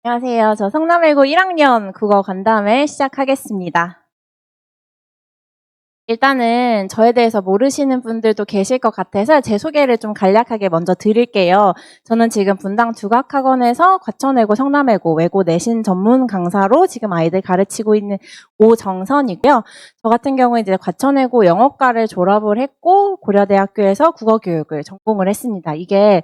안녕하세요. 저 성남외고 1학년 국어 간담회 시작하겠습니다. 일단은 저에 대해서 모르시는 분들도 계실 것 같아서 제 소개를 좀 간략하게 먼저 드릴게요. 저는 지금 분당 두각학원에서 과천외고 성남외고 외고 내신 전문 강사로 지금 아이들 가르치고 있는 오정선이고요. 저 같은 경우에 이제 과천외고 영어과를 졸업을 했고 고려대학교에서 국어교육을 전공을 했습니다. 이게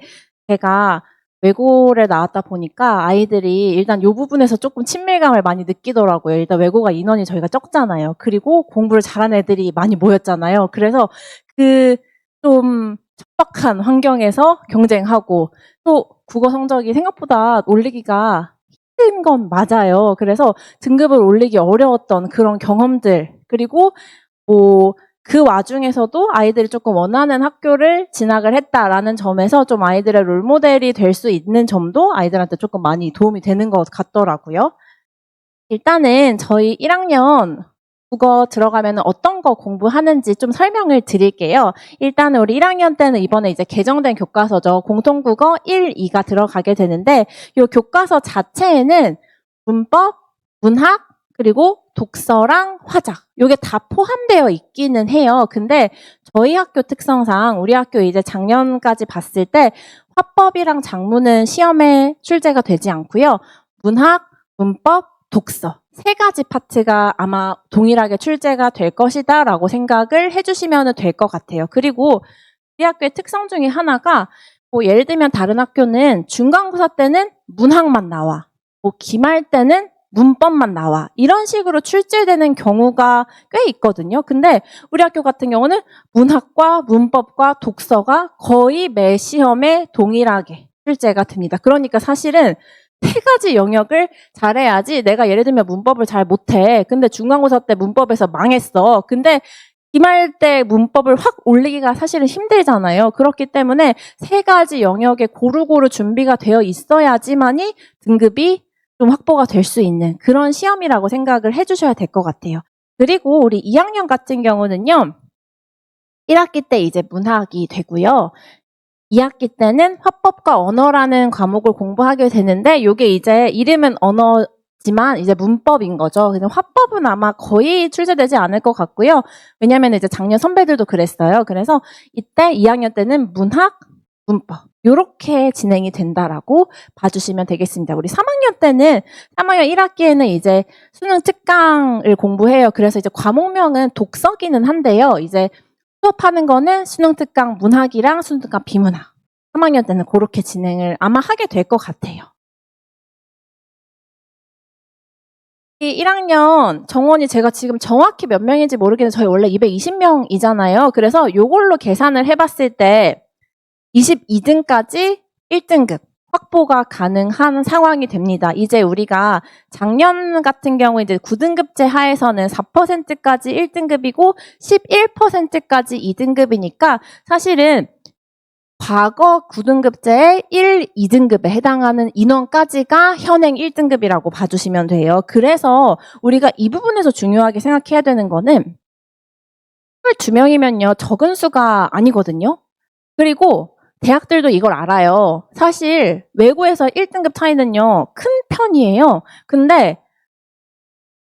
제가 외고를 나왔다 보니까 아이들이 일단 이 부분에서 조금 친밀감을 많이 느끼더라고요. 일단 외고가 인원이 저희가 적잖아요. 그리고 공부를 잘하는 애들이 많이 모였잖아요. 그래서 그 좀 척박한 환경에서 경쟁하고 또 국어 성적이 생각보다 올리기가 힘든 건 맞아요. 그래서 등급을 올리기 어려웠던 그런 경험들 그리고 그 와중에서도 아이들이 조금 원하는 학교를 진학을 했다라는 점에서 좀 아이들의 롤모델이 될 수 있는 점도 아이들한테 조금 많이 도움이 되는 것 같더라고요. 일단은 저희 1학년 국어 들어가면 어떤 거 공부하는지 좀 설명을 드릴게요. 일단은 우리 1학년 때는 이번에 이제 개정된 교과서죠. 공통국어 1, 2가 들어가게 되는데 이 교과서 자체에는 문법, 문학, 그리고 독서랑 화작 이게 다 포함되어 있기는 해요. 근데 저희 학교 특성상 우리 학교 이제 작년까지 봤을 때 화법이랑 작문은 시험에 출제가 되지 않고요. 문학, 문법, 독서 세 가지 파트가 아마 동일하게 출제가 될 것이다 라고 생각을 해주시면 될 것 같아요. 그리고 우리 학교의 특성 중에 하나가 예를 들면 다른 학교는 중간고사 때는 문학만 나와 기말 때는 문법만 나와 이런 식으로 출제되는 경우가 꽤 있거든요. 근데 우리 학교 같은 경우는 문학과 문법과 독서가 거의 매 시험에 동일하게 출제가 됩니다. 그러니까 사실은 세 가지 영역을 잘해야지 내가 예를 들면 문법을 잘 못해. 근데 중간고사 때 문법에서 망했어. 근데 기말 때 문법을 확 올리기가 사실은 힘들잖아요. 그렇기 때문에 세 가지 영역에 고루고루 준비가 되어 있어야지만이 등급이 좀 확보가 될 수 있는 그런 시험이라고 생각을 해주셔야 될 것 같아요. 그리고 우리 2학년 같은 경우는요. 1학기 때 이제 문학이 되고요. 2학기 때는 화법과 언어라는 과목을 공부하게 되는데 이게 이제 이름은 언어지만 이제 문법인 거죠. 그래서 화법은 아마 거의 출제되지 않을 것 같고요. 왜냐하면 이제 작년 선배들도 그랬어요. 그래서 이때 2학년 때는 문학, 문법 이렇게 진행이 된다라고 봐주시면 되겠습니다. 우리 3학년 때는 3학년 1학기에는 이제 수능 특강을 공부해요. 그래서 이제 과목명은 독서기는 한데요. 이제 수업하는 거는 수능 특강 문학이랑 수능 특강 비문학. 3학년 때는 그렇게 진행을 아마 하게 될 것 같아요. 이 1학년 정원이 제가 지금 정확히 몇 명인지 모르겠는데 저희 원래 220명이잖아요. 그래서 이걸로 계산을 해봤을 때 22등까지 1등급 확보가 가능한 상황이 됩니다. 이제 우리가 작년 같은 경우 이제 9등급제 하에서는 4%까지 1등급이고 11%까지 2등급이니까 사실은 과거 9등급제의 1, 2등급에 해당하는 인원까지가 현행 1등급이라고 봐주시면 돼요. 그래서 우리가 이 부분에서 중요하게 생각해야 되는 거는 22명이면요 적은 수가 아니거든요. 그리고 대학들도 이걸 알아요. 사실 외고에서 1등급 차이는요 큰 편이에요. 근데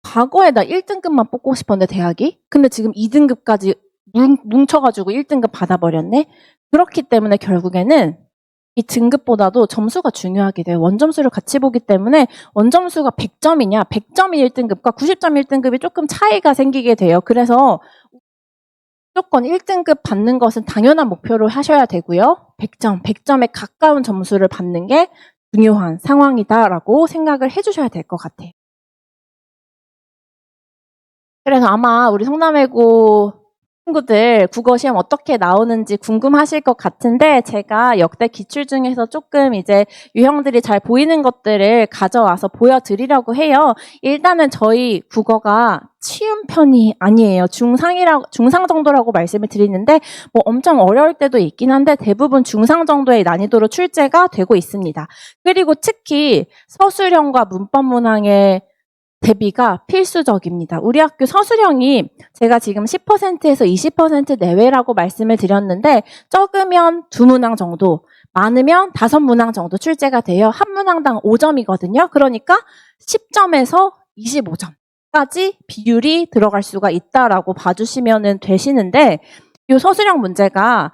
과거에 나 1등급만 뽑고 싶었는데 대학이 근데 지금 2등급까지 뭉쳐가지고 1등급 받아버렸네. 그렇기 때문에 결국에는 이 등급보다도 점수가 중요하게 돼요. 원점수를 같이 보기 때문에 원점수가 100점이냐 100점이 1등급과 90점 1등급이 조금 차이가 생기게 돼요. 그래서 무조건 1등급 받는 것은 당연한 목표로 하셔야 되고요. 100점에 가까운 점수를 받는 게 중요한 상황이다라고 생각을 해주셔야 될 것 같아요. 그래서 아마 우리 성남외고 친구들 국어 시험 어떻게 나오는지 궁금하실 것 같은데 제가 역대 기출 중에서 조금 이제 유형들이 잘 보이는 것들을 가져와서 보여드리려고 해요. 일단은 저희 국어가 쉬운 편이 아니에요. 중상 정도라고 말씀을 드리는데 엄청 어려울 때도 있긴 한데 대부분 중상 정도의 난이도로 출제가 되고 있습니다. 그리고 특히 서술형과 문법문항의 대비가 필수적입니다. 우리 학교 서술형이 제가 지금 10%에서 20% 내외라고 말씀을 드렸는데 적으면 2문항 정도, 많으면 5문항 정도 출제가 돼요. 한 문항당 5점이거든요. 그러니까 10점에서 25점까지 비율이 들어갈 수가 있다라고 봐주시면 되시는데 이 서술형 문제가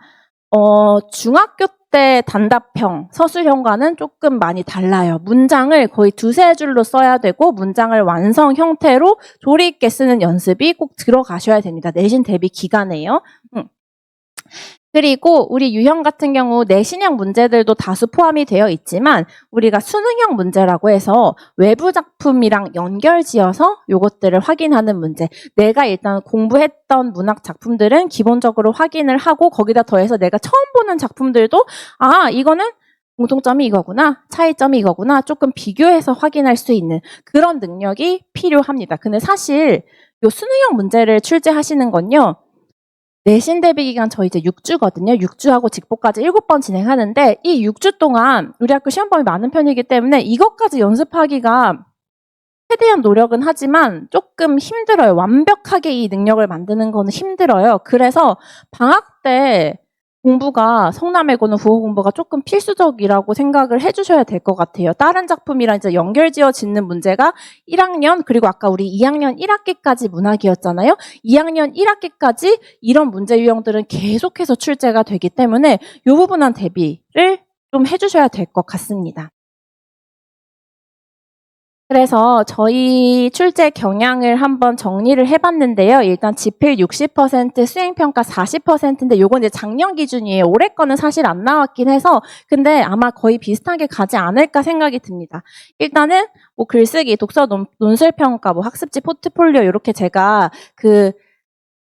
중학교 때 단답형, 서술형과는 조금 많이 달라요. 문장을 거의 2-3줄로 써야 되고 문장을 완성 형태로 조리 있게 쓰는 연습이 꼭 들어가셔야 됩니다. 내신 대비 기간에요. 그리고 우리 유형 같은 경우 내신형 문제들도 다수 포함이 되어 있지만 우리가 수능형 문제라고 해서 외부 작품이랑 연결지어서 요것들을 확인하는 문제. 내가 일단 공부했던 문학 작품들은 기본적으로 확인을 하고 거기다 더해서 내가 처음 보는 작품들도 이거는 공통점이 이거구나, 차이점이 이거구나 조금 비교해서 확인할 수 있는 그런 능력이 필요합니다. 근데 사실 요 수능형 문제를 출제하시는 건요. 내신 대비 기간 저희 이제 6주거든요. 6주하고 직보까지 7번 진행하는데 이 6주 동안 우리 학교 시험범위 많은 편이기 때문에 이것까지 연습하기가 최대한 노력은 하지만 조금 힘들어요. 완벽하게 이 능력을 만드는 거는 힘들어요. 그래서 방학 때 공부가 성남외고는 국어 공부가 조금 필수적이라고 생각을 해주셔야 될 것 같아요. 다른 작품이랑 이제 연결지어 짓는 문제가 1학년 그리고 아까 우리 2학년 1학기까지 문학이었잖아요. 2학년 1학기까지 이런 문제 유형들은 계속해서 출제가 되기 때문에 이 부분한 대비를 좀 해주셔야 될 것 같습니다. 그래서 저희 출제 경향을 한번 정리를 해봤는데요. 일단 지필 60%, 수행평가 40%인데 요건 이제 작년 기준이에요. 올해 거는 사실 안 나왔긴 해서 근데 아마 거의 비슷하게 가지 않을까 생각이 듭니다. 일단은 뭐 글쓰기, 독서 논술평가, 뭐 학습지 포트폴리오 이렇게 제가 그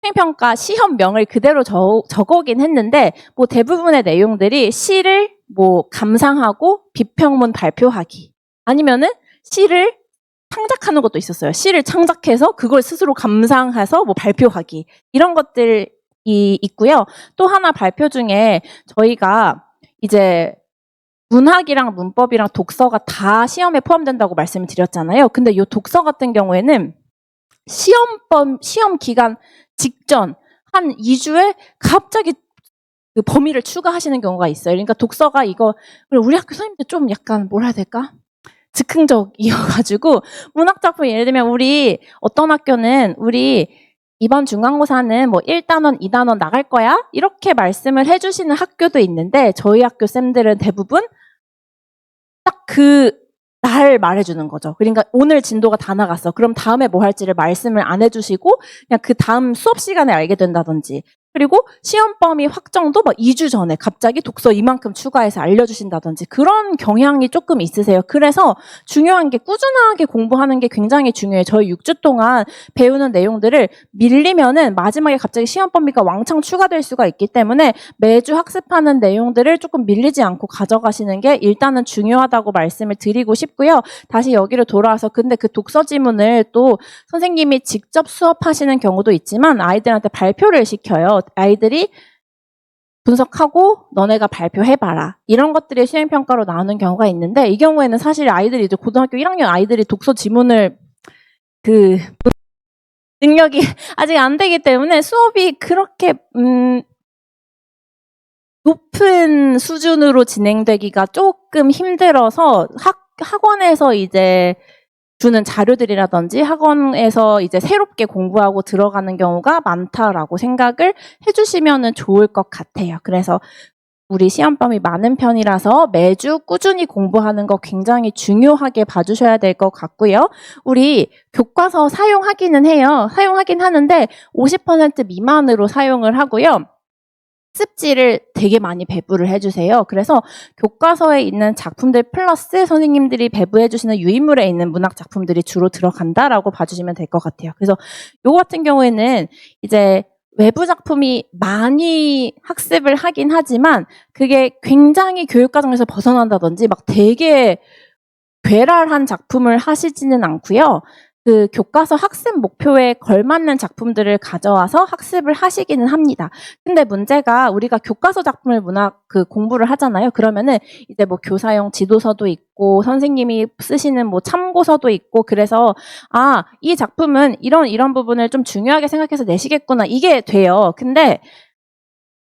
수행평가 시험명을 그대로 적어오긴 했는데 뭐 대부분의 내용들이 시를 뭐 감상하고 비평문 발표하기 아니면은 시를 창작하는 것도 있었어요. 시를 창작해서 그걸 스스로 감상해서 뭐 발표하기 이런 것들이 있고요. 또 하나 발표 중에 저희가 이제 문학이랑 문법이랑 독서가 다 시험에 포함된다고 말씀을 드렸잖아요. 근데 이 독서 같은 경우에는 시험 기간 직전 한 2주에 갑자기 그 범위를 추가하시는 경우가 있어요. 그러니까 독서가 이거 우리 학교 선생님들 좀 약간 뭐라 해야 될까? 즉흥적이어가지고 문학작품 예를 들면 우리 어떤 학교는 우리 이번 중간고사는 뭐 1단원, 2단원 나갈 거야? 이렇게 말씀을 해주시는 학교도 있는데 저희 학교 쌤들은 대부분 딱 그 날 말해주는 거죠. 그러니까 오늘 진도가 다 나갔어. 그럼 다음에 뭐 할지를 말씀을 안 해주시고 그냥 그 다음 수업 시간에 알게 된다든지 그리고 시험 범위 확정도 막 2주 전에 갑자기 독서 이만큼 추가해서 알려주신다든지 그런 경향이 조금 있으세요. 그래서 중요한 게 꾸준하게 공부하는 게 굉장히 중요해요. 저희 6주 동안 배우는 내용들을 밀리면은 마지막에 갑자기 시험 범위가 왕창 추가될 수가 있기 때문에 매주 학습하는 내용들을 조금 밀리지 않고 가져가시는 게 일단은 중요하다고 말씀을 드리고 싶고요. 다시 여기로 돌아와서 근데 그 독서 지문을 또 선생님이 직접 수업하시는 경우도 있지만 아이들한테 발표를 시켜요. 아이들이 분석하고 너네가 발표해봐라. 이런 것들이 수행평가로 나오는 경우가 있는데 이 경우에는 사실 아이들이 이제 고등학교 1학년 아이들이 독서 지문을 그 능력이 아직 안 되기 때문에 수업이 그렇게 높은 수준으로 진행되기가 조금 힘들어서 학원에서 이제 주는 자료들이라든지 학원에서 이제 새롭게 공부하고 들어가는 경우가 많다라고 생각을 해주시면 좋을 것 같아요. 그래서 우리 시험범위 많은 편이라서 매주 꾸준히 공부하는 거 굉장히 중요하게 봐주셔야 될 것 같고요. 우리 교과서 사용하기는 해요. 사용하긴 하는데 50% 미만으로 사용을 하고요. 학습지를 되게 많이 배부를 해주세요. 그래서 교과서에 있는 작품들 플러스 선생님들이 배부해주시는 유인물에 있는 문학 작품들이 주로 들어간다라고 봐주시면 될 것 같아요. 그래서 요거 같은 경우에는 이제 외부 작품이 많이 학습을 하긴 하지만 그게 굉장히 교육과정에서 벗어난다든지 막 되게 괴랄한 작품을 하시지는 않고요. 그 교과서 학습 목표에 걸맞는 작품들을 가져와서 학습을 하시기는 합니다. 근데 문제가 우리가 교과서 작품을 문학 그 공부를 하잖아요. 그러면은 이제 뭐 교사용 지도서도 있고 선생님이 쓰시는 뭐 참고서도 있고 그래서 이 작품은 이런 부분을 좀 중요하게 생각해서 내시겠구나 이게 돼요. 근데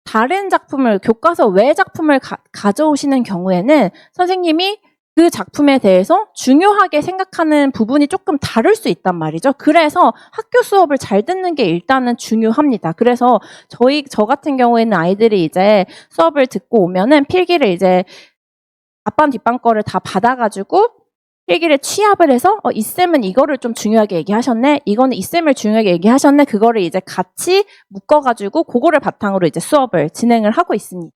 다른 작품을, 교과서 외 작품을 가져오시는 경우에는 선생님이 그 작품에 대해서 중요하게 생각하는 부분이 조금 다를 수 있단 말이죠. 그래서 학교 수업을 잘 듣는 게 일단은 중요합니다. 그래서 저 같은 경우에는 아이들이 이제 수업을 듣고 오면은 필기를 이제 앞반 뒷반 거를 다 받아가지고 필기를 취합을 해서 이 쌤은 이거를 좀 중요하게 얘기하셨네. 이거는 이 쌤을 중요하게 얘기하셨네. 그거를 이제 같이 묶어가지고 그거를 바탕으로 이제 수업을 진행을 하고 있습니다.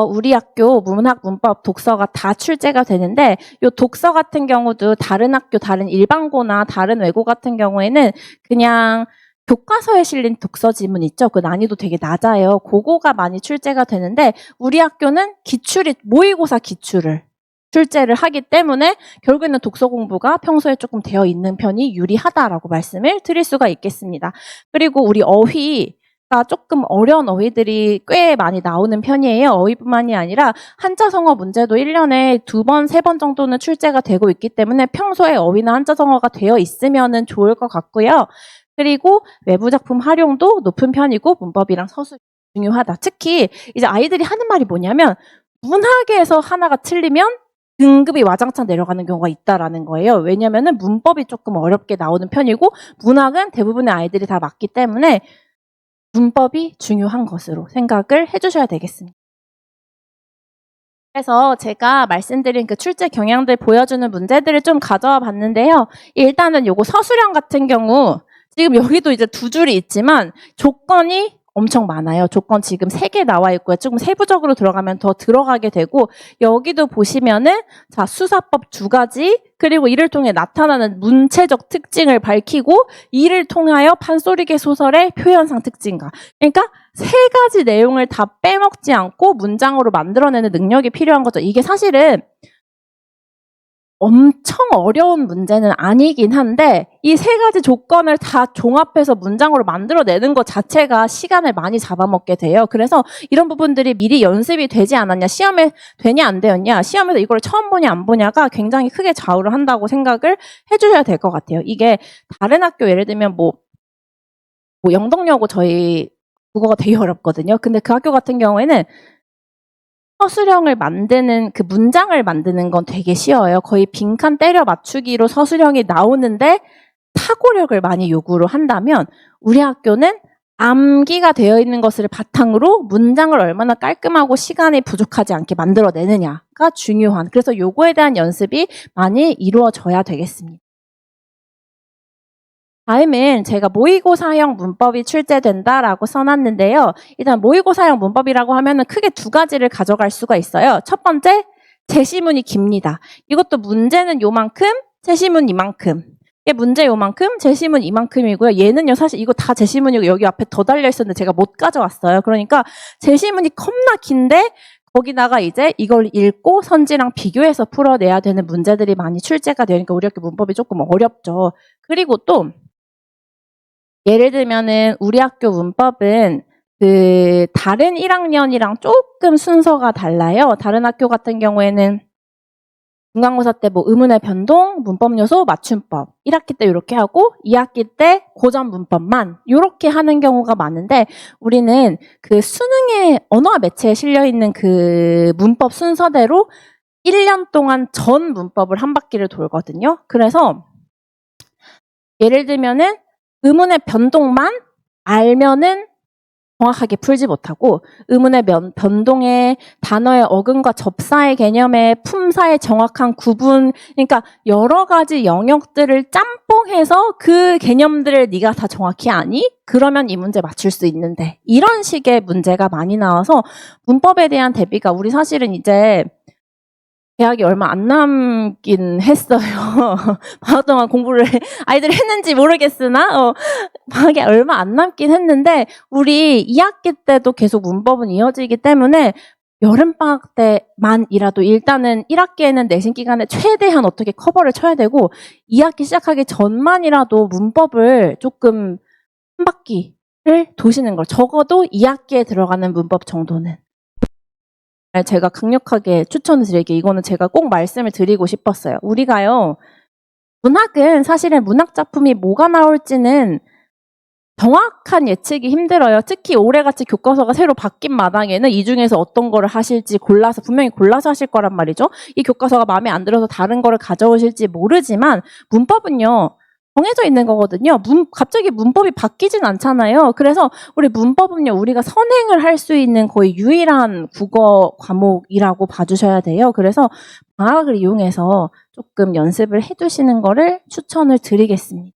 우리 학교 문학, 문법, 독서가 다 출제가 되는데 이 독서 같은 경우도 다른 학교, 다른 일반고나 다른 외고 같은 경우에는 그냥 교과서에 실린 독서 지문 있죠? 그 난이도 되게 낮아요. 그거가 많이 출제가 되는데 우리 학교는 모의고사 기출을 출제를 하기 때문에 결국에는 독서 공부가 평소에 조금 되어 있는 편이 유리하다라고 말씀을 드릴 수가 있겠습니다. 그리고 우리 어휘가 조금 어려운 어휘들이 꽤 많이 나오는 편이에요. 어휘뿐만이 아니라 한자성어 문제도 1년에 2번, 3번 정도는 출제가 되고 있기 때문에 평소에 어휘나 한자성어가 되어 있으면 좋을 것 같고요. 그리고 외부 작품 활용도 높은 편이고 문법이랑 서술 중요하다. 특히 이제 아이들이 하는 말이 뭐냐면 문학에서 하나가 틀리면 등급이 와장창 내려가는 경우가 있다라는 거예요. 왜냐면은 문법이 조금 어렵게 나오는 편이고 문학은 대부분의 아이들이 다 맞기 때문에 문법이 중요한 것으로 생각을 해주셔야 되겠습니다. 그래서 제가 말씀드린 그 출제 경향들 보여주는 문제들을 좀 가져와 봤는데요. 일단은 요거 서술형 같은 경우 지금 여기도 이제 2줄이 있지만 조건이 엄청 많아요. 조건 지금 3개 나와 있고요. 조금 세부적으로 들어가면 더 들어가게 되고 여기도 보시면은 자 수사법 2가지 그리고 이를 통해 나타나는 문체적 특징을 밝히고 이를 통하여 판소리계 소설의 표현상 특징과 그러니까 3가지 내용을 다 빼먹지 않고 문장으로 만들어내는 능력이 필요한 거죠. 이게 사실은 엄청 어려운 문제는 아니긴 한데 이 3가지 조건을 다 종합해서 문장으로 만들어내는 것 자체가 시간을 많이 잡아먹게 돼요. 그래서 이런 부분들이 미리 연습이 되지 않았냐, 시험에 되냐 안 되었냐, 시험에서 이걸 처음 보냐 안 보냐가 굉장히 크게 좌우를 한다고 생각을 해주셔야 될 것 같아요. 이게 다른 학교 예를 들면 뭐 영덕여고 저희 국어가 되게 어렵거든요. 근데 그 학교 같은 경우에는 서술형을 만드는 그 문장을 만드는 건 되게 쉬워요. 거의 빈칸 때려 맞추기로 서술형이 나오는데 사고력을 많이 요구를 한다면 우리 학교는 암기가 되어 있는 것을 바탕으로 문장을 얼마나 깔끔하고 시간이 부족하지 않게 만들어내느냐가 중요한 그래서 요거에 대한 연습이 많이 이루어져야 되겠습니다. 다음은 제가 모의고사형 문법이 출제된다라고 써놨는데요. 일단 모의고사형 문법이라고 하면은 크게 2가지를 가져갈 수가 있어요. 첫 번째, 제시문이 깁니다. 이것도 문제는 요만큼, 제시문 이만큼. 이게 문제 요만큼, 제시문 이만큼이고요. 얘는요, 사실 이거 다 제시문이고 여기 앞에 더 달려있었는데 제가 못 가져왔어요. 그러니까 제시문이 겁나 긴데 거기다가 이제 이걸 읽고 선지랑 비교해서 풀어내야 되는 문제들이 많이 출제가 되니까 우리 학교 문법이 조금 어렵죠. 그리고 또 예를 들면은 우리 학교 문법은 그 다른 1학년이랑 조금 순서가 달라요. 다른 학교 같은 경우에는 중간고사 때 뭐 의문의 변동, 문법 요소, 맞춤법 1학기 때 이렇게 하고 2학기 때 고전 문법만 이렇게 하는 경우가 많은데 우리는 그 수능의 언어와 매체에 실려 있는 그 문법 순서대로 1년 동안 전 문법을 한 바퀴를 돌거든요. 그래서 예를 들면은 의문의 변동만 알면은 정확하게 풀지 못하고 의문의 변동의 단어의 어근과 접사의 개념의 품사의 정확한 구분 그러니까 여러 가지 영역들을 짬뽕해서 그 개념들을 네가 다 정확히 아니? 그러면 이 문제 맞출 수 있는데 이런 식의 문제가 많이 나와서 문법에 대한 대비가 우리 사실은 이제 대학이 얼마 안 남긴 했어요. 방학 동안 공부를 아이들이 했는지 모르겠으나 방학이 얼마 안 남긴 했는데 우리 2학기 때도 계속 문법은 이어지기 때문에 여름방학 때만이라도 일단은 1학기에는 내신 기간에 최대한 어떻게 커버를 쳐야 되고 2학기 시작하기 전만이라도 문법을 조금 한 바퀴를 도시는 걸 적어도 2학기에 들어가는 문법 정도는 제가 강력하게 추천을 드릴게요. 이거는 제가 꼭 말씀을 드리고 싶었어요. 우리가요, 문학은 사실은 문학 작품이 뭐가 나올지는 정확한 예측이 힘들어요. 특히 올해같이 교과서가 새로 바뀐 마당에는 이 중에서 어떤 거를 하실지 분명히 골라서 하실 거란 말이죠. 이 교과서가 마음에 안 들어서 다른 거를 가져오실지 모르지만 문법은요. 정해져 있는 거거든요. 갑자기 문법이 바뀌진 않잖아요. 그래서 우리 문법은요. 우리가 선행을 할 수 있는 거의 유일한 국어 과목이라고 봐주셔야 돼요. 그래서 방학을 이용해서 조금 연습을 해두시는 거를 추천을 드리겠습니다.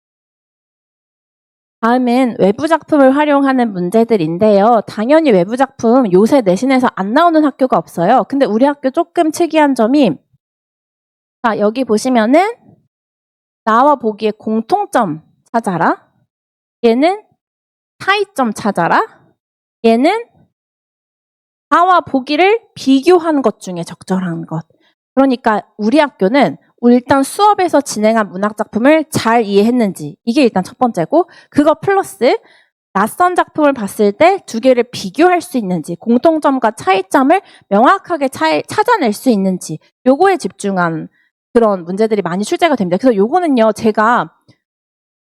다음은 외부 작품을 활용하는 문제들인데요. 당연히 외부 작품 요새 내신에서 안 나오는 학교가 없어요. 근데 우리 학교 조금 특이한 점이 자, 여기 보시면은 나와 보기에 공통점 찾아라. 얘는 차이점 찾아라. 얘는 나와 보기를 비교한 것 중에 적절한 것. 그러니까 우리 학교는 일단 수업에서 진행한 문학작품을 잘 이해했는지 이게 일단 첫 번째고 그거 플러스 낯선 작품을 봤을 때 두 개를 비교할 수 있는지 공통점과 차이점을 명확하게 찾아낼 수 있는지 요거에 집중한 그런 문제들이 많이 출제가 됩니다. 그래서 요거는요 제가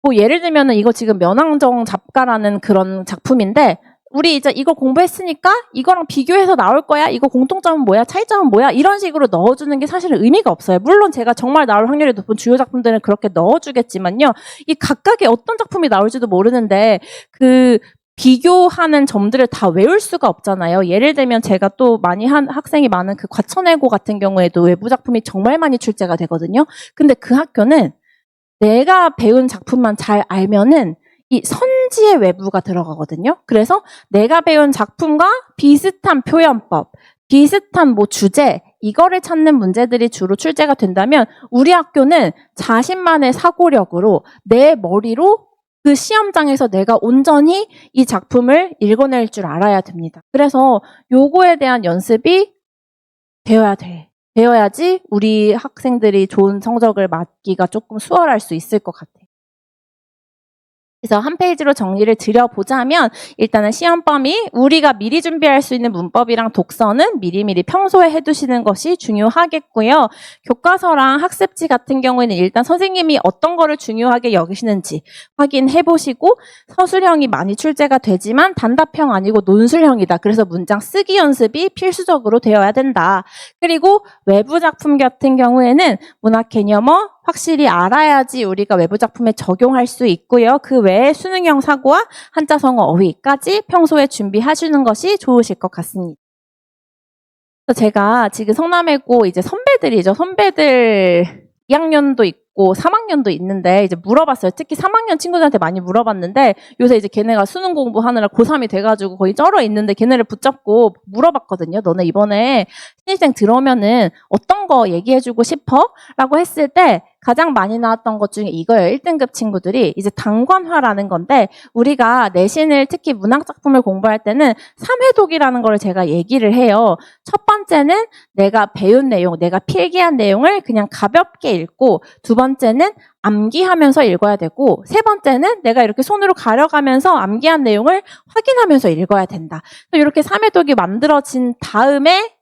뭐 예를 들면은 이거 지금 면왕정 작가라는 그런 작품인데 우리 이제 이거 공부했으니까 이거랑 비교해서 나올 거야. 이거 공통점은 뭐야? 차이점은 뭐야? 이런 식으로 넣어주는 게 사실은 의미가 없어요. 물론 제가 정말 나올 확률이 높은 주요 작품들은 그렇게 넣어주겠지만요. 이 각각의 어떤 작품이 나올지도 모르는데 그 비교하는 점들을 다 외울 수가 없잖아요. 예를 들면 제가 또 많이 한 학생이 많은 그 과천외고 같은 경우에도 외부 작품이 정말 많이 출제가 되거든요. 근데 그 학교는 내가 배운 작품만 잘 알면은 이 선지의 외부가 들어가거든요. 그래서 내가 배운 작품과 비슷한 표현법, 비슷한 뭐 주제, 이거를 찾는 문제들이 주로 출제가 된다면 우리 학교는 자신만의 사고력으로 내 머리로 그 시험장에서 내가 온전히 이 작품을 읽어낼 줄 알아야 됩니다. 그래서 요거에 대한 연습이 되어야 돼. 되어야지 우리 학생들이 좋은 성적을 맞기가 조금 수월할 수 있을 것 같아요. 그래서 한 페이지로 정리를 드려보자면 일단은 시험 범위, 우리가 미리 준비할 수 있는 문법이랑 독서는 미리미리 평소에 해두시는 것이 중요하겠고요. 교과서랑 학습지 같은 경우에는 일단 선생님이 어떤 거를 중요하게 여기시는지 확인해보시고 서술형이 많이 출제가 되지만 단답형 아니고 논술형이다. 그래서 문장 쓰기 연습이 필수적으로 되어야 된다. 그리고 외부 작품 같은 경우에는 문학 개념어 확실히 알아야지 우리가 외부 작품에 적용할 수 있고요. 그 외에 수능형 사고와 한자성어 어휘까지 평소에 준비하시는 것이 좋으실 것 같습니다. 제가 지금 성남외고 이제 선배들이죠. 선배들 2학년도 있고 3학년도 있는데 이제 물어봤어요. 특히 3학년 친구들한테 많이 물어봤는데 요새 이제 걔네가 수능 공부하느라 고3이 돼가지고 거의 쩔어 있는데 걔네를 붙잡고 물어봤거든요. 너네 이번에 신입생 들어오면은 어떤 거 얘기해주고 싶어? 라고 했을 때 가장 많이 나왔던 것 중에 이거예요. 1등급 친구들이 이제 단권화라는 건데 우리가 내신을 특히 문학작품을 공부할 때는 3회독이라는 걸 제가 얘기를 해요. 첫 번째는 내가 배운 내용, 내가 필기한 내용을 그냥 가볍게 읽고 두 번째는 암기하면서 읽어야 되고 세 번째는 내가 이렇게 손으로 가려가면서 암기한 내용을 확인하면서 읽어야 된다. 이렇게 3회독이 만들어진 다음에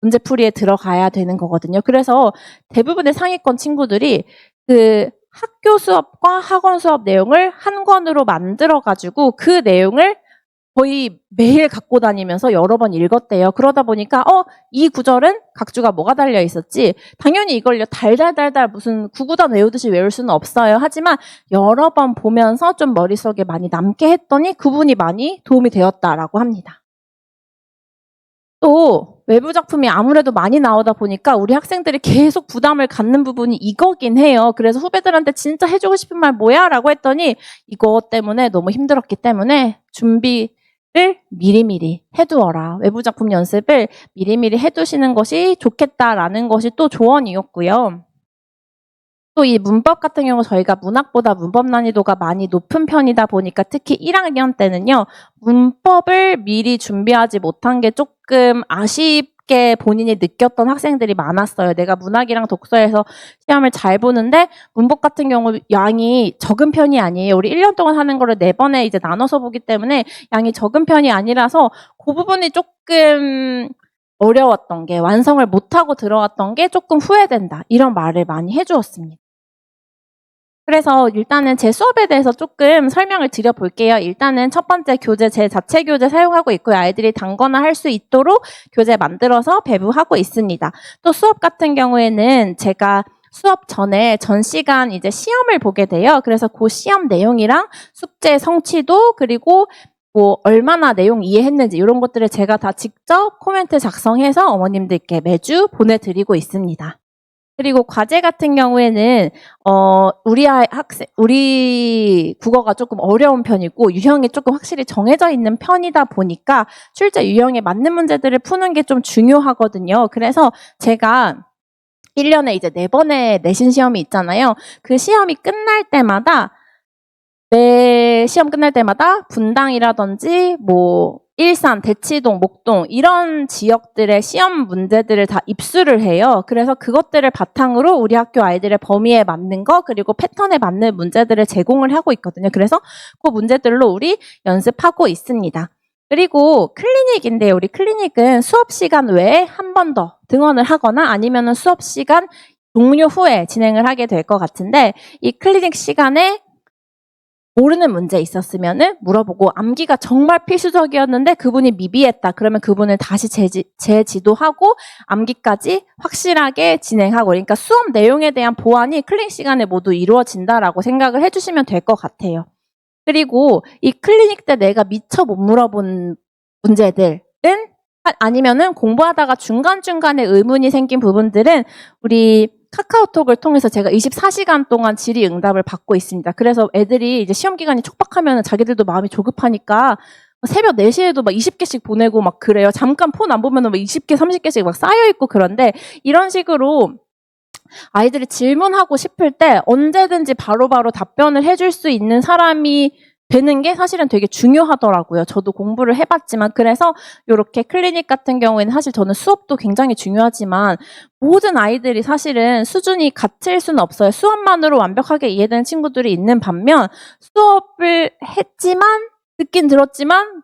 문제풀이에 들어가야 되는 거거든요. 그래서 대부분의 상위권 친구들이 그 학교 수업과 학원 수업 내용을 한 권으로 만들어가지고 그 내용을 거의 매일 갖고 다니면서 여러 번 읽었대요. 그러다 보니까 이 구절은 각주가 뭐가 달려 있었지? 당연히 이걸 달달달달 무슨 구구단 외우듯이 외울 수는 없어요. 하지만 여러 번 보면서 좀 머릿속에 많이 남게 했더니 그분이 많이 도움이 되었다라고 합니다. 또 외부 작품이 아무래도 많이 나오다 보니까 우리 학생들이 계속 부담을 갖는 부분이 이거긴 해요. 그래서 후배들한테 진짜 해주고 싶은 말 뭐야? 라고 했더니 이거 때문에 너무 힘들었기 때문에 준비를 미리미리 해두어라. 외부 작품 연습을 미리미리 해두시는 것이 좋겠다라는 것이 또 조언이었고요. 또 이 문법 같은 경우 저희가 문학보다 문법 난이도가 많이 높은 편이다 보니까 특히 1학년 때는요. 문법을 미리 준비하지 못한 게 조금 아쉽게 본인이 느꼈던 학생들이 많았어요. 내가 문학이랑 독서에서 시험을 잘 보는데 문법 같은 경우 양이 적은 편이 아니에요. 우리 1년 동안 하는 거를 4번에 이제 나눠서 보기 때문에 양이 적은 편이 아니라서 그 부분이 조금 어려웠던 게 완성을 못하고 들어왔던 게 조금 후회된다. 이런 말을 많이 해주었습니다. 그래서 일단은 제 수업에 대해서 조금 설명을 드려볼게요. 일단은 첫 번째 교재, 제 자체 교재 사용하고 있고요. 아이들이 단거나 할 수 있도록 교재 만들어서 배부하고 있습니다. 또 수업 같은 경우에는 제가 수업 전에 전 시간 이제 시험을 보게 돼요. 그래서 그 시험 내용이랑 숙제 성취도 그리고 뭐 얼마나 내용 이해했는지 이런 것들을 제가 다 직접 코멘트 작성해서 어머님들께 매주 보내드리고 있습니다. 그리고 과제 같은 경우에는 우리 국어가 조금 어려운 편이고 유형이 조금 확실히 정해져 있는 편이다 보니까 출제 유형에 맞는 문제들을 푸는 게 좀 중요하거든요. 그래서 제가 1년에 이제 4번의 내신 시험이 있잖아요. 그 시험이 끝날 때마다 매 시험 끝날 때마다 분당이라든지 뭐 일산, 대치동, 목동 이런 지역들의 시험 문제들을 다 입수를 해요. 그래서 그것들을 바탕으로 우리 학교 아이들의 범위에 맞는 거 그리고 패턴에 맞는 문제들을 제공을 하고 있거든요. 그래서 그 문제들로 우리 연습하고 있습니다. 그리고 클리닉인데 우리 클리닉은 수업 시간 외에 한 번 더 등원을 하거나 아니면은 수업 시간 종료 후에 진행을 하게 될 것 같은데 이 클리닉 시간에 모르는 문제 있었으면은 물어보고 암기가 정말 필수적이었는데 그분이 미비했다. 그러면 그분을 다시 재지도하고 암기까지 확실하게 진행하고 그러니까 수업 내용에 대한 보완이 클리닉 시간에 모두 이루어진다라고 생각을 해주시면 될 것 같아요. 그리고 이 클리닉 때 내가 미처 못 물어본 문제들은 아니면은 공부하다가 중간중간에 의문이 생긴 부분들은 우리 카카오톡을 통해서 제가 24시간 동안 질의응답을 받고 있습니다. 그래서 애들이 이제 시험 기간이 촉박하면 자기들도 마음이 조급하니까 새벽 4시에도 막 20개씩 보내고 막 그래요. 잠깐 폰 안 보면은 막 20개, 30개씩 막 쌓여있고 그런데 이런 식으로 아이들이 질문하고 싶을 때 언제든지 바로바로 답변을 해줄 수 있는 사람이 되는 게 사실은 되게 중요하더라고요. 저도 공부를 해봤지만 그래서 이렇게 클리닉 같은 경우에는 사실 저는 수업도 굉장히 중요하지만 모든 아이들이 사실은 수준이 같을 수는 없어요. 수업만으로 완벽하게 이해되는 친구들이 있는 반면 수업을 했지만 듣긴 들었지만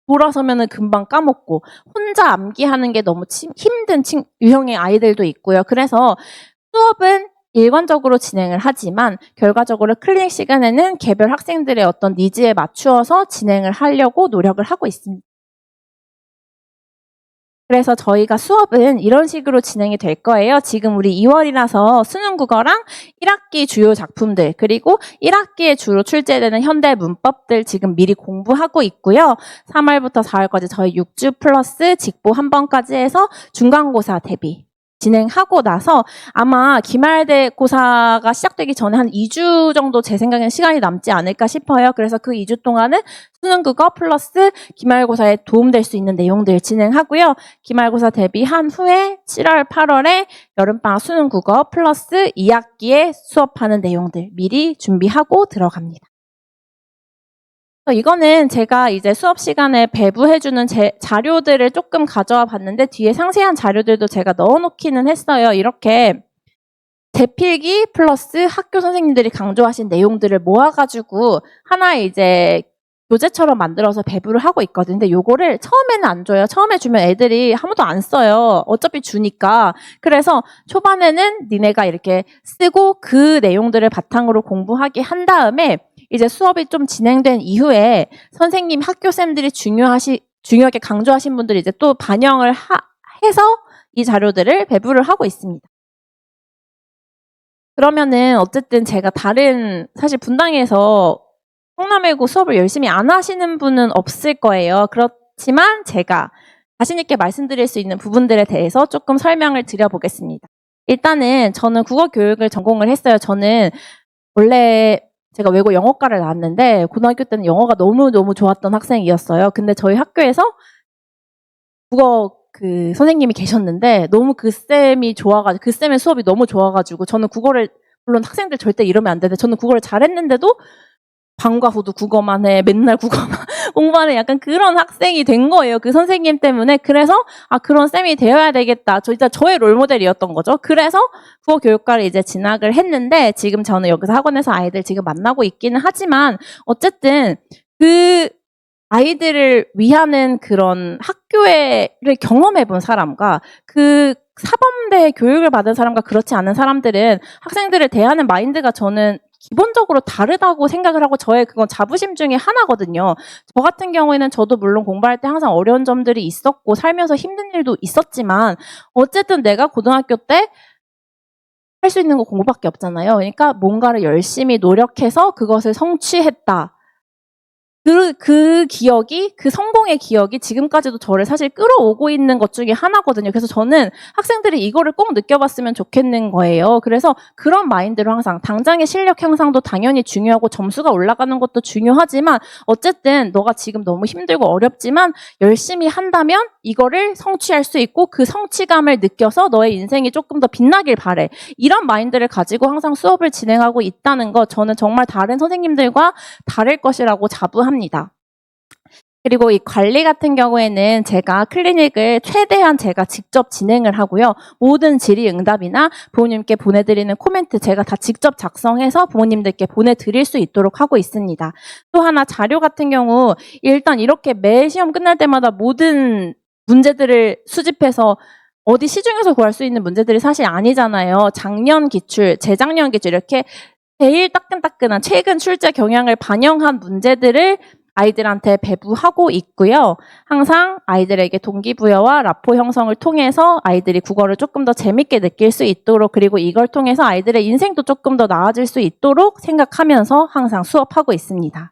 돌아서면은 금방 까먹고 혼자 암기하는 게 너무 힘든 유형의 아이들도 있고요. 그래서 수업은 일관적으로 진행을 하지만 결과적으로 클리닉 시간에는 개별 학생들의 어떤 니즈에 맞추어서 진행을 하려고 노력을 하고 있습니다. 그래서 저희가 수업은 이런 식으로 진행이 될 거예요. 지금 우리 2월이라서 수능 국어랑 1학기 주요 작품들 그리고 1학기에 주로 출제되는 현대 문법들 지금 미리 공부하고 있고요. 3월부터 4월까지 저희 6주 플러스 직보 한 번까지 해서 중간고사 대비 진행하고 나서 아마 기말고사가 시작되기 전에 한 2주 정도 제 생각에는 시간이 남지 않을까 싶어요. 그래서 그 2주 동안은 수능국어 플러스 기말고사에 도움될 수 있는 내용들 진행하고요. 기말고사 대비한 후에 7월, 8월에 여름방학 수능국어 플러스 2학기에 수업하는 내용들 미리 준비하고 들어갑니다. 이거는 제가 이제 수업 시간에 배부해주는 자료들을 조금 가져와 봤는데 뒤에 상세한 자료들도 제가 넣어놓기는 했어요. 이렇게 대필기 플러스 학교 선생님들이 강조하신 내용들을 모아가지고 하나의 이제 교재처럼 만들어서 배부를 하고 있거든요. 근데 요거를 처음에는 안 줘요. 처음에 주면 애들이 아무도 안 써요. 어차피 주니까. 그래서 초반에는 니네가 이렇게 쓰고 그 내용들을 바탕으로 공부하게 한 다음에 이제 수업이 좀 진행된 이후에 선생님, 학교쌤들이 중요하게 강조하신 분들이 이제 또 반영을 해서 이 자료들을 배부를 하고 있습니다. 그러면은 어쨌든 제가 사실 분당에서 성남외고 수업을 열심히 안 하시는 분은 없을 거예요. 그렇지만 제가 자신 있게 말씀드릴 수 있는 부분들에 대해서 조금 설명을 드려보겠습니다. 일단은 저는 국어 교육을 전공을 했어요. 저는 원래 제가 외고 영어과를 나왔는데 고등학교 때는 영어가 너무너무 좋았던 학생이었어요. 근데 저희 학교에서 국어 그 선생님이 계셨는데 너무 그 쌤이 좋아가지고 그 쌤의 수업이 너무 좋아가지고 저는 국어를 물론 학생들 절대 이러면 안 되는데 저는 국어를 잘했는데도 방과 후도 국어만 해 맨날 국어만 공부하는 약간 그런 학생이 된 거예요. 그 선생님 때문에. 그래서 그런 쌤이 되어야 되겠다. 진짜 저의 롤모델이었던 거죠. 그래서 국어 교육과를 이제 진학을 했는데 지금 저는 여기서 학원에서 아이들 지금 만나고 있기는 하지만 어쨌든 그 아이들을 위하는 그런 학교를 경험해 본 사람과 그 사범대 교육을 받은 사람과 그렇지 않은 사람들은 학생들을 대하는 마인드가 저는 기본적으로 다르다고 생각을 하고 저의 그건 자부심 중에 하나거든요. 저 같은 경우에는 저도 물론 공부할 때 항상 어려운 점들이 있었고 살면서 힘든 일도 있었지만 어쨌든 내가 고등학교 때 할 수 있는 거 공부밖에 없잖아요. 그러니까 뭔가를 열심히 노력해서 그것을 성취했다. 그 기억이, 그 성공의 기억이 지금까지도 저를 사실 끌어오고 있는 것 중에 하나거든요. 그래서 저는 학생들이 이거를 꼭 느껴봤으면 좋겠는 거예요. 그래서 그런 마인드로 항상 당장의 실력 향상도 당연히 중요하고 점수가 올라가는 것도 중요하지만 어쨌든 너가 지금 너무 힘들고 어렵지만 열심히 한다면 이거를 성취할 수 있고 그 성취감을 느껴서 너의 인생이 조금 더 빛나길 바래. 이런 마인드를 가지고 항상 수업을 진행하고 있다는 거 저는 정말 다른 선생님들과 다를 것이라고 자부합니다. 그리고 이 관리 같은 경우에는 제가 클리닉을 최대한 제가 직접 진행을 하고요. 모든 질의응답이나 부모님께 보내드리는 코멘트 제가 다 직접 작성해서 부모님들께 보내드릴 수 있도록 하고 있습니다. 또 하나 자료 같은 경우 일단 이렇게 매 시험 끝날 때마다 모든 문제들을 수집해서 어디 시중에서 구할 수 있는 문제들이 사실 아니잖아요. 작년 기출, 재작년 기출 이렇게 제일 따끈따끈한 최근 출제 경향을 반영한 문제들을 아이들한테 배부하고 있고요. 항상 아이들에게 동기부여와 라포 형성을 통해서 아이들이 국어를 조금 더 재밌게 느낄 수 있도록 그리고 이걸 통해서 아이들의 인생도 조금 더 나아질 수 있도록 생각하면서 항상 수업하고 있습니다.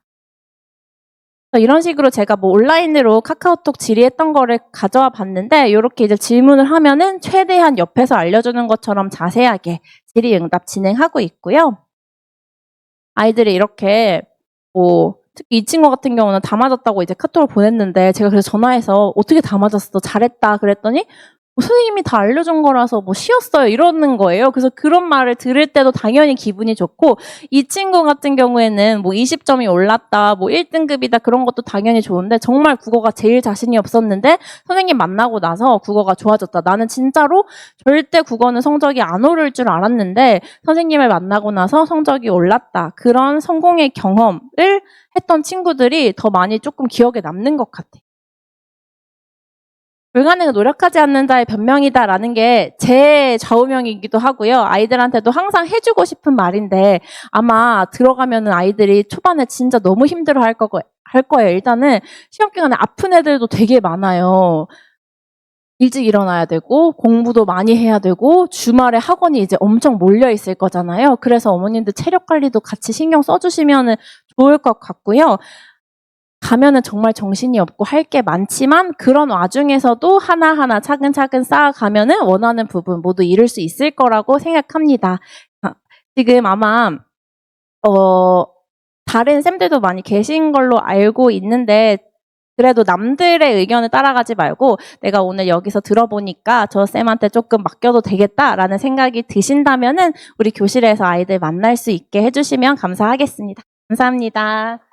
이런 식으로 제가 뭐 온라인으로 카카오톡 질의했던 거를 가져와 봤는데 이렇게 이제 질문을 하면은 최대한 옆에서 알려주는 것처럼 자세하게 질의응답 진행하고 있고요. 아이들이 이렇게 특히 이 친구 같은 경우는 다 맞았다고 이제 카톡을 보냈는데 제가 그래서 전화해서 어떻게 다 맞았어? 잘했다 그랬더니 선생님이 다 알려준 거라서 쉬었어요 이러는 거예요. 그래서 그런 말을 들을 때도 당연히 기분이 좋고 이 친구 같은 경우에는 20점이 올랐다 1등급이다 그런 것도 당연히 좋은데 정말 국어가 제일 자신이 없었는데 선생님 만나고 나서 국어가 좋아졌다. 나는 진짜로 절대 국어는 성적이 안 오를 줄 알았는데 선생님을 만나고 나서 성적이 올랐다. 그런 성공의 경험을 했던 친구들이 더 많이 조금 기억에 남는 것 같아요. 불가능은 노력하지 않는 자의 변명이다라는 게 제 좌우명이기도 하고요. 아이들한테도 항상 해주고 싶은 말인데 아마 들어가면은 아이들이 초반에 진짜 너무 힘들어 할 거예요. 일단은 시험 기간에 아픈 애들도 되게 많아요. 일찍 일어나야 되고 공부도 많이 해야 되고 주말에 학원이 이제 엄청 몰려 있을 거잖아요. 그래서 어머님들 체력 관리도 같이 신경 써주시면 좋을 것 같고요. 가면은 정말 정신이 없고 할 게 많지만 그런 와중에서도 하나하나 차근차근 쌓아가면은 원하는 부분 모두 이룰 수 있을 거라고 생각합니다. 지금 아마 다른 쌤들도 많이 계신 걸로 알고 있는데 그래도 남들의 의견을 따라가지 말고 내가 오늘 여기서 들어보니까 저 쌤한테 조금 맡겨도 되겠다라는 생각이 드신다면은 우리 교실에서 아이들 만날 수 있게 해주시면 감사하겠습니다. 감사합니다.